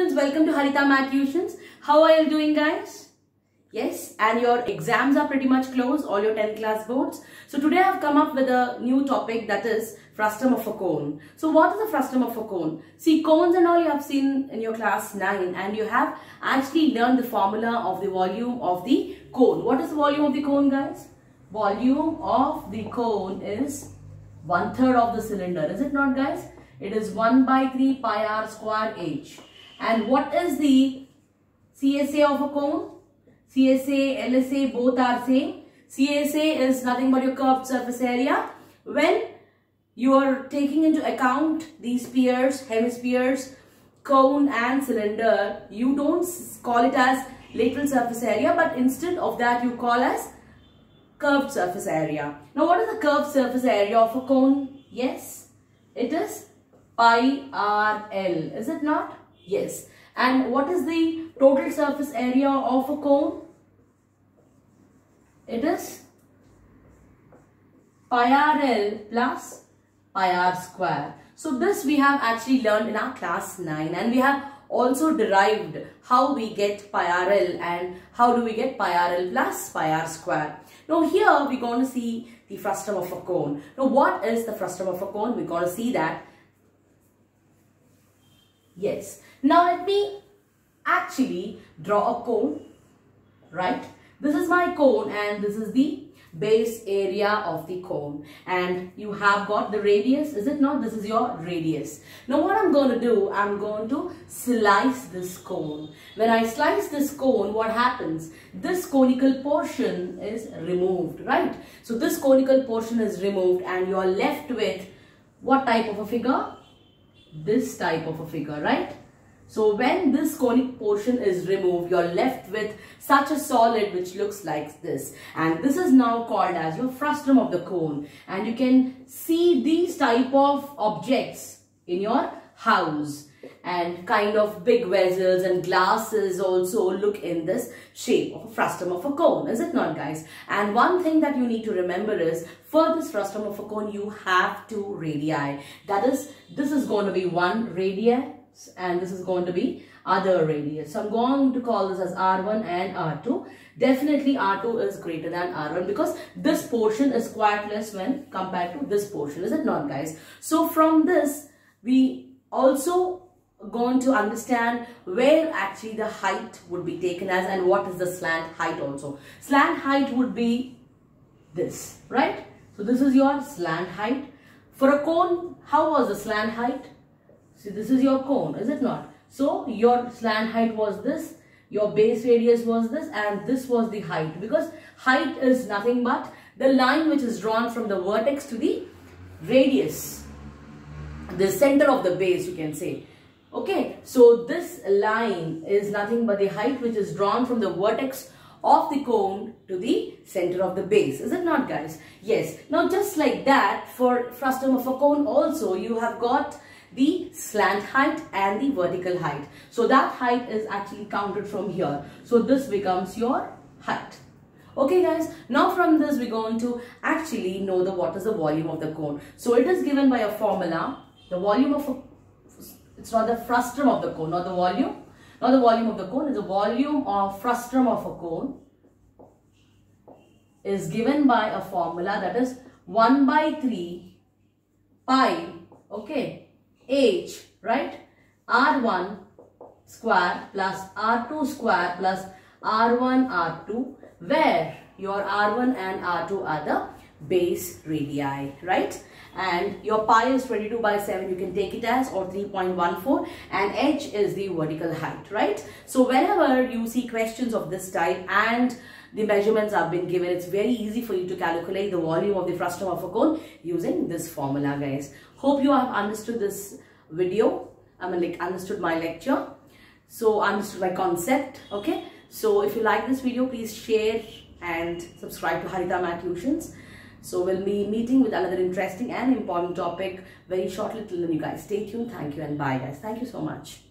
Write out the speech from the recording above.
students, welcome to Harita Math Tuitions. How are you doing, guys? Yes, and your exams are pretty much closed, all your 10th class boards. So today I have come up with a new topic, that is frustum of a cone. So what is the frustum of a cone? See, cones and all you have seen in your class 9, and you have actually learned the formula of the volume of the cone. What is the volume of the cone, guys? Volume of the cone is 1/3 of the cylinder, is it not, guys? It is 1/3 pi r square h. And what is the CSA of a cone? CSA, LSA, both are same. CSA is nothing but your curved surface area. When you are taking into account these spheres, hemispheres, cone and cylinder, you don't call it as lateral surface area, but instead of that you call as curved surface area. Now what is the curved surface area of a cone? Yes, it is pi RL, is it not? Yes. And what is the total surface area of a cone? It is pi RL plus pi r square. So this we have actually learned in our class 9, and we have also derived how we get pi RL and how do we get pi RL plus pi r square. Now here we're going to see the frustum of a cone. Now what is the frustum of a cone? We're going to see that. Yes. Now let me actually draw a cone, right? This is my cone and this is the base area of the cone, and you have got the radius, is it not? This is your radius. Now what I'm going to do, I'm going to slice this cone. When I slice this cone, what happens? This conical portion is removed, right? So this conical portion is removed and you are left with what type of a figure? This type of a figure, right? So when this conic portion is removed, you're left with such a solid which looks like this. And this is now called as your frustum of the cone. And you can see these type of objects in your house. And kind of big vessels and glasses also look in this shape of a frustum of a cone, is it not, guys? And one thing that you need to remember is, for this frustum of a cone, you have 2 radii. That is, this is going to be one radius and this is going to be other radius. So I'm going to call this as R1 and R2. Definitely R2 is greater than R1 because this portion is quite less when compared to this portion, is it not, guys? So from this, we also going to understand where actually the height would be taken as and what is the slant height also. Slant height would be this, right? So this is your slant height. For a cone, how was the slant height? See, this is your cone, is it not? So your slant height was this, your base radius was this, and this was the height, because height is nothing but the line which is drawn from the vertex to the radius, the center of the base, you can say. Okay, so this line is nothing but the height which is drawn from the vertex of the cone to the center of the base, is it not, guys? Yes. Now just like that, for frustum of a cone also, you have got the slant height and the vertical height. So that height is actually counted from here. So this becomes your height. Okay, guys. Now from this we're going to actually know what is the volume of the cone. So it is given by a formula. The volume of a, it's not the frustum of the cone, not the volume. Not the volume of the cone, it's the volume of frustum of a cone is given by a formula, that is 1/3 pi, okay, h, right, R1 square plus R2 square plus R1 R2, where your R1 and R2 are the base radii, right? And your pi is 22/7, you can take it as, or 3.14, and h is the vertical height, right? So whenever you see questions of this type and the measurements have been given, it's very easy for you to calculate the volume of the frustum of a cone using this formula, guys. Hope you have understood this video. I mean, like, understood my lecture. So understood my concept, okay? So if you like this video, please share and subscribe to Harita Math Tuitions. So we'll be meeting with another interesting and important topic very shortly. Till then, you guys stay tuned. Thank you and bye, guys. Thank you so much.